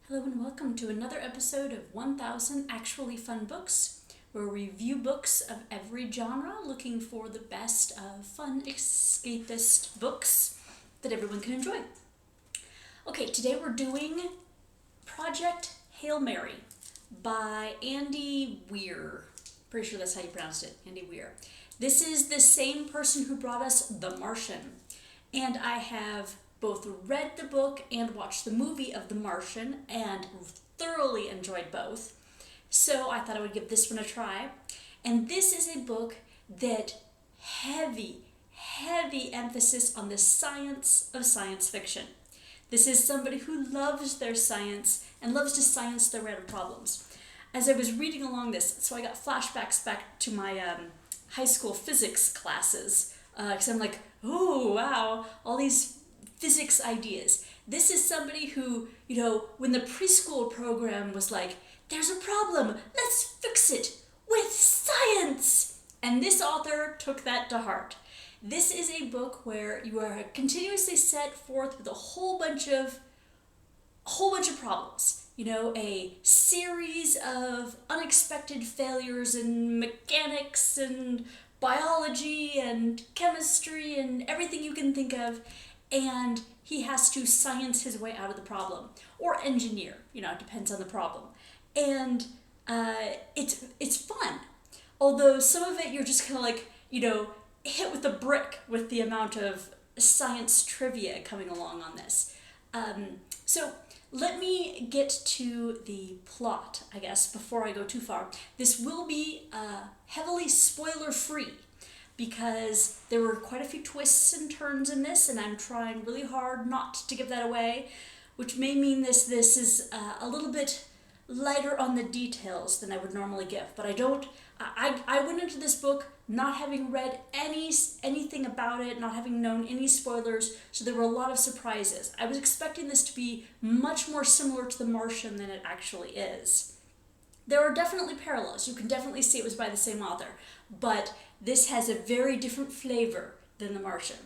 Hello and welcome to another episode of 1000 Actually Fun Books, where we review books of every genre, looking for the best of fun escapist books that everyone can enjoy. Okay, today we're doing Project Hail Mary by Andy Weir. Pretty sure that's how you pronounce it, Andy Weir. This is the same person who brought us The Martian, and I have both read the book and watched the movie of The Martian and thoroughly enjoyed both. So I thought I would give this one a try. And this is a book that heavy emphasis on the science of science fiction. This is somebody who loves their science and loves to science their way out of problems. As I was reading along this, so I got flashbacks back to my high school physics classes, because I'm like, oh wow, all these physics ideas. This is somebody who, when the preschool program was like, there's a problem, let's fix it with science. And this author took that to heart. This is a book where you are continuously set forth with a whole bunch of problems. A series of unexpected failures in mechanics and biology and chemistry and everything you can think of. And he has to science his way out of the problem, or engineer, it depends on the problem. And it's fun. Although some of it you're just kind of like, hit with a brick with the amount of science trivia coming along on this. So let me get to the plot, I guess, before I go too far. This will be heavily spoiler-free, because there were quite a few twists and turns in this, and I'm trying really hard not to give that away, which may mean this is a little bit lighter on the details than I would normally give. But I went into this book not having read anything about it, not having known any spoilers, so there were a lot of surprises. I was expecting this to be much more similar to The Martian than it actually is. There are definitely parallels. You can definitely see it was by the same author, but this has a very different flavor than The Martian.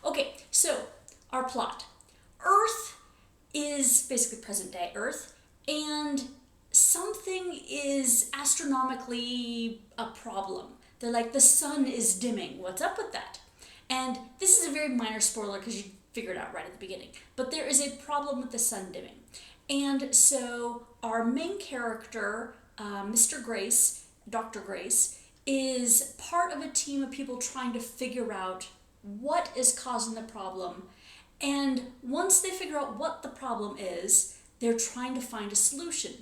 Okay, so our plot. Earth is basically present day Earth, and something is astronomically a problem. They're like, the sun is dimming. What's up with that? And this is a very minor spoiler because you figure it out right at the beginning. But there is a problem with the sun dimming. And so our main character, Mr. Grace, Dr. Grace, is part of a team of people trying to figure out what is causing the problem. And once they figure out what the problem is, they're trying to find a solution.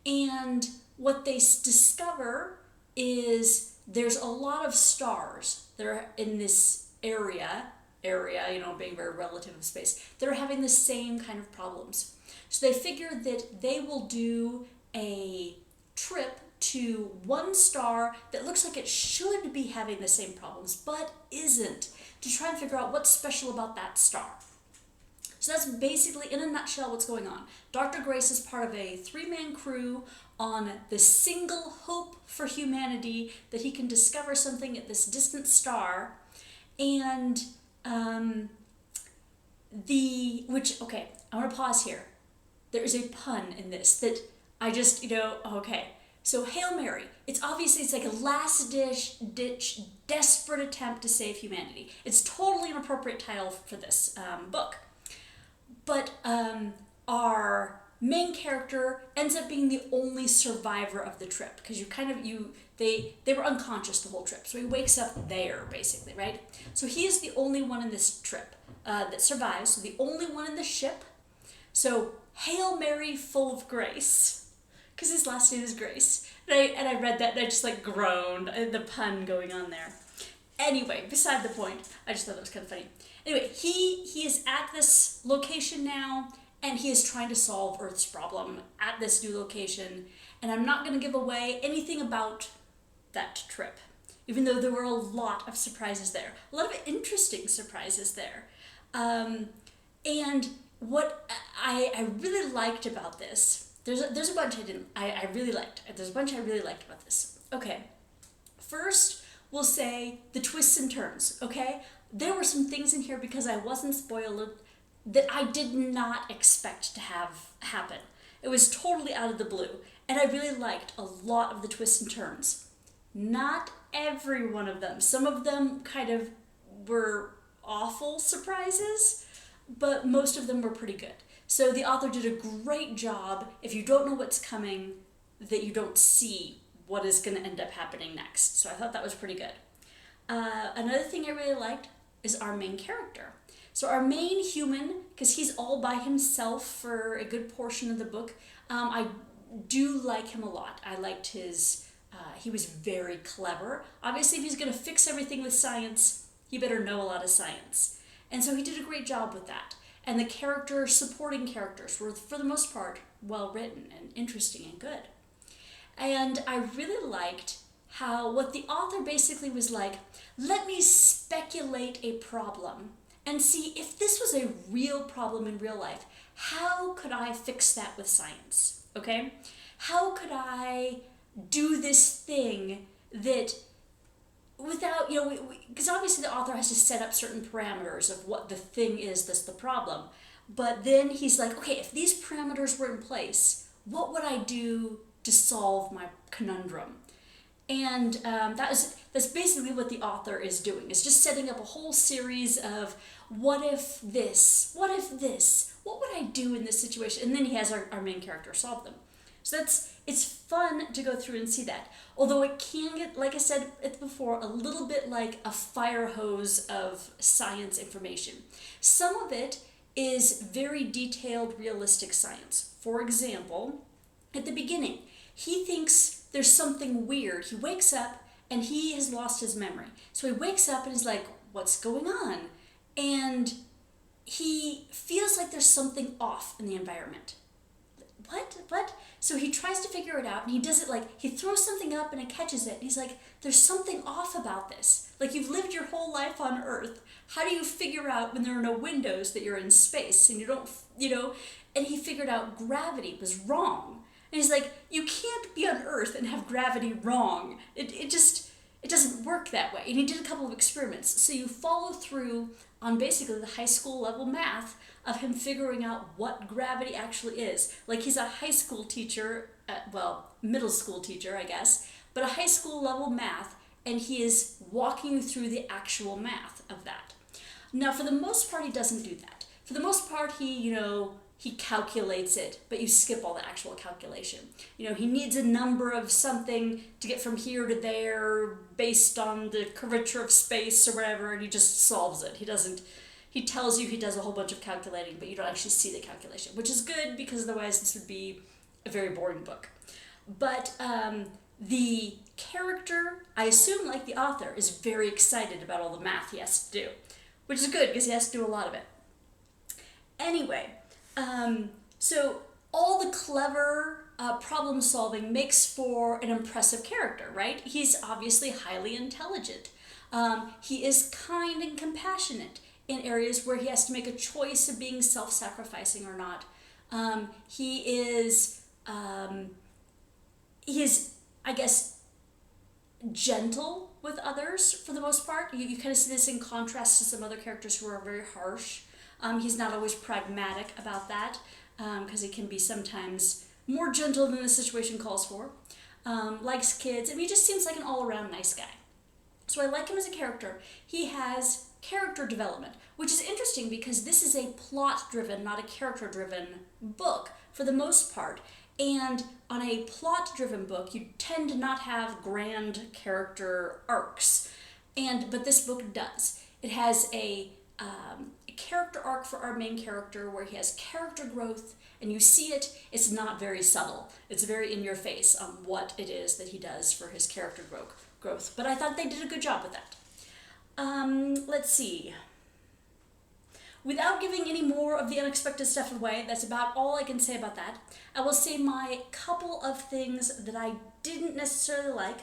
And what they discover is there's a lot of stars that are in this area, being very relative of space, they're having the same kind of problems. So they figure that they will do a trip to one star that looks like it should be having the same problems, but isn't, to try and figure out what's special about that star. So that's basically, in a nutshell, what's going on. Dr. Grace is part of a 3-man crew on the single hope for humanity that he can discover something at this distant star. And I want to pause here. There is a pun in this that I just, okay. So Hail Mary, it's like a last-ditch, desperate attempt to save humanity. It's totally an appropriate title for this book. But our main character ends up being the only survivor of the trip, because they were unconscious the whole trip. So he wakes up there, basically, right? So he is the only one in this trip that survives, so the only one in the ship. So Hail Mary, full of grace, because his last name is Grace. And I read that and I just groaned, the pun going on there. Anyway, beside the point, I just thought that was kind of funny. Anyway, he is at this location now, and he is trying to solve Earth's problem at this new location. And I'm not going to give away anything about that trip, even though there were a lot of surprises there. A lot of interesting surprises there. And what I really liked about this, there's a bunch I really liked. There's a bunch I really liked about this. Okay, first we'll say the twists and turns, okay? There were some things in here, because I wasn't spoiled, that I did not expect to have happen. It was totally out of the blue. And I really liked a lot of the twists and turns. Not every one of them. Some of them kind of were awful surprises, but most of them were pretty good. So the author did a great job, if you don't know what's coming, that you don't see what is going to end up happening next. So I thought that was pretty good. Another thing I really liked is our main character. So our main human, because he's all by himself for a good portion of the book, I do like him a lot. I liked his, he was very clever. Obviously, if he's going to fix everything with science, he better know a lot of science. And so he did a great job with that. And the supporting characters were, for the most part, well written and interesting and good. And I really liked what the author basically was like, let me speculate a problem and see if this was a real problem in real life, how could I fix that with science, okay? How could I do this thing that without, because obviously the author has to set up certain parameters of what the thing is that's the problem. But then he's like, okay, if these parameters were in place, what would I do to solve my conundrum? And that's basically what the author is doing, is just setting up a whole series of what if this, what would I do in this situation? And then he has our main character solve them. So it's fun to go through and see that. Although it can get, like I said before, a little bit like a fire hose of science information. Some of it is very detailed, realistic science. For example, at the beginning, he thinks there's something weird. He wakes up and he has lost his memory. So he wakes up and he's like, what's going on? And he feels like there's something off in the environment. What? So he tries to figure it out, and he does it like, he throws something up and it catches it. And he's like, there's something off about this. Like, you've lived your whole life on Earth. How do you figure out when there are no windows that you're in space and you don't, and he figured out gravity was wrong. And he's like, you can't be on Earth and have gravity wrong. It doesn't work that way. And he did a couple of experiments. So you follow through on basically the high school level math of him figuring out what gravity actually is. Like, he's a high school teacher, middle school teacher, I guess, but a high school level math, and he is walking you through the actual math of that. Now, for the most part, he doesn't do that. For the most part, he calculates it, but you skip all the actual calculation. He needs a number of something to get from here to there based on the curvature of space or whatever, and he just solves it. He tells you he does a whole bunch of calculating, but you don't actually see the calculation, which is good because otherwise this would be a very boring book. But the character, I assume, like the author, is very excited about all the math he has to do, which is good because he has to do a lot of it. Anyway, so all the clever problem solving makes for an impressive character, right? He's obviously highly intelligent. He is kind and compassionate in areas where he has to make a choice of being self-sacrificing or not. He is, I guess, gentle with others for the most part. You kind of see this in contrast to some other characters who are very harsh. He's not always pragmatic about that, because he can be sometimes more gentle than the situation calls for. Likes kids, he just seems like an all-around nice guy. So I like him as a character. He has character development, which is interesting because this is a plot-driven, not a character-driven book for the most part. And on a plot-driven book, you tend to not have grand character arcs. But this book does. It has a character arc for our main character where he has character growth, and you see it. It's not very subtle. It's very in your face on what it is that he does for his character growth. But I thought they did a good job with that. Let's see. Without giving any more of the unexpected stuff away, that's about all I can say about that. I will say my couple of things that I didn't necessarily like.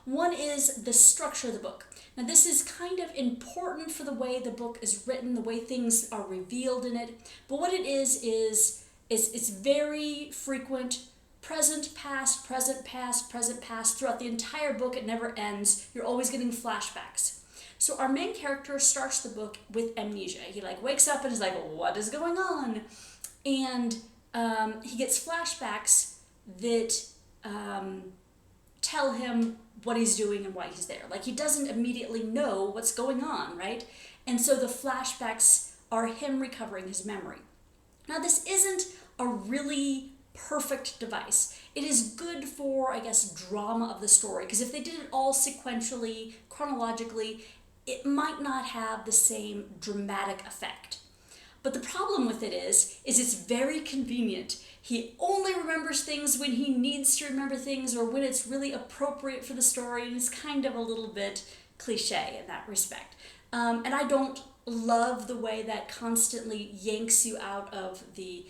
One is the structure of the book. Now, this is kind of important for the way the book is written, the way things are revealed in it. But what it is it's very frequent present, past, present, past, present, past. Throughout the entire book, it never ends. You're always getting flashbacks. So our main character starts the book with amnesia. He wakes up and is like, what is going on? And he gets flashbacks that tell him what he's doing and why he's there. Like, he doesn't immediately know what's going on, right? And so the flashbacks are him recovering his memory. Now, this isn't a really perfect device. It is good for, I guess, drama of the story, because if they did it all sequentially, chronologically, it might not have the same dramatic effect. But the problem with it is it's very convenient. He only remembers things when he needs to remember things or when it's really appropriate for the story, and it's kind of a little bit cliche in that respect. And I don't love the way that constantly yanks you out of the,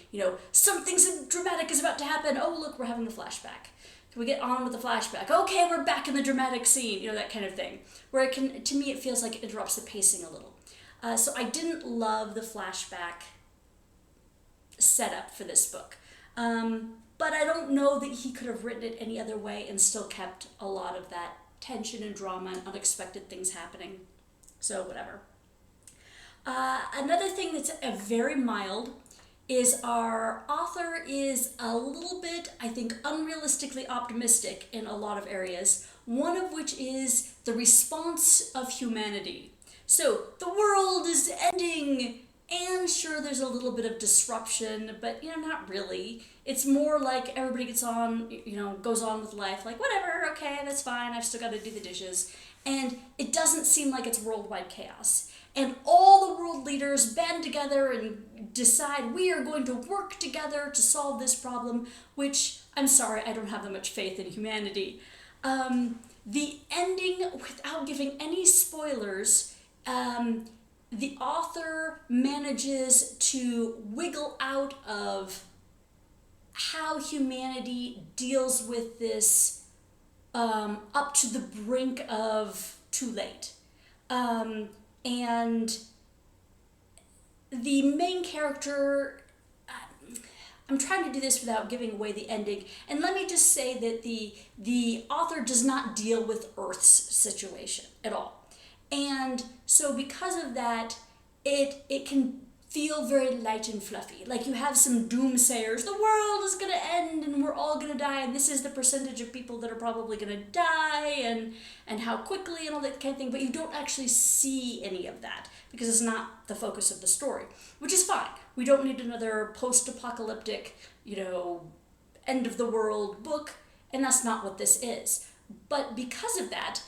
something dramatic is about to happen. Oh, look, we're having a flashback. Can we get on with the flashback? Okay, we're back in the dramatic scene, that kind of thing. Where to me, it feels like it interrupts the pacing a little. So I didn't love the flashback setup for this book. But I don't know that he could have written it any other way and still kept a lot of that tension and drama and unexpected things happening. So whatever. Another thing that's very mild is our author is a little bit, I think, unrealistically optimistic in a lot of areas, one of which is the response of humanity. So the world is ending, and sure, there's a little bit of disruption, but not really. It's more like everybody gets on, goes on with life, like whatever, okay, that's fine, I've still got to do the dishes. And it doesn't seem like it's worldwide chaos. And all the world leaders band together and decide we are going to work together to solve this problem, which, I'm sorry, I don't have that much faith in humanity. The ending, without giving any spoilers, the author manages to wiggle out of how humanity deals with this up to the brink of too late. And the main character, I'm trying to do this without giving away the ending, and let me just say that the author does not deal with Earth's situation at all. And so because of that, it can feel very light and fluffy. Like you have some doomsayers, the world is going to end and we're all going to die, and this is the percentage of people that are probably going to die, and how quickly and all that kind of thing, but you don't actually see any of that because it's not the focus of the story, which is fine. We don't need another post-apocalyptic, end of the world book, and that's not what this is. But because of that,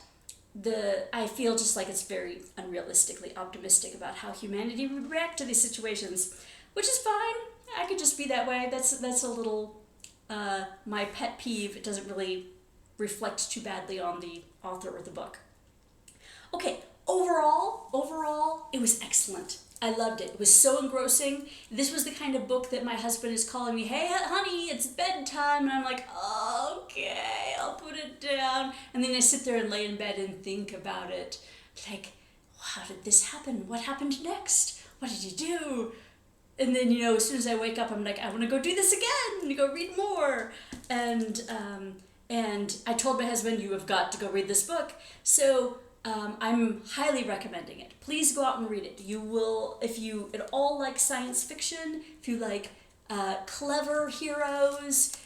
I feel just like it's very unrealistically optimistic about how humanity would react to these situations, which is fine. I could just be that way. That's a little my pet peeve. It doesn't really reflect too badly on the author or the book. Okay, overall, it was excellent. I loved it. It was so engrossing. This was the kind of book that my husband is calling me, hey, honey, it's bedtime. And I'm like, okay, I'll put it down. And then I sit there and lay in bed and think about it. Like, how did this happen? What happened next? What did you do? And then, as soon as I wake up, I'm like, I want to go do this again and go read more. And I told my husband, you have got to go read this book. So I'm highly recommending it. Please go out and read it. You will, if you at all like science fiction, if you like clever heroes,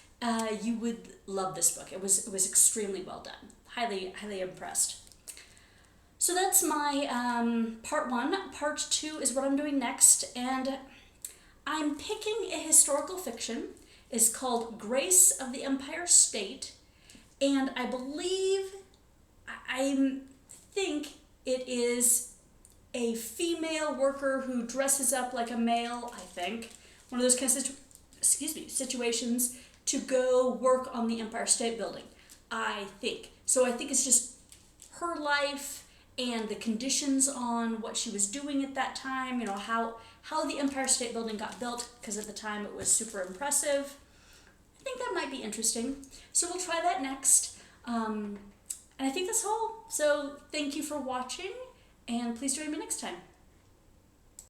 you would love this book. It was extremely well done. Highly impressed. So that's my part one. Part two is what I'm doing next, and I'm picking a historical fiction. It's called Grace of the Empire State, and I believe I think it is a female worker who dresses up like a male, I think. One of those kind of situations to go work on the Empire State Building, I think. So I think it's just her life and the conditions on what she was doing at that time, how the Empire State Building got built, because at the time it was super impressive. I think that might be interesting. So we'll try that next. And I think that's all. So thank you for watching, and please join me next time.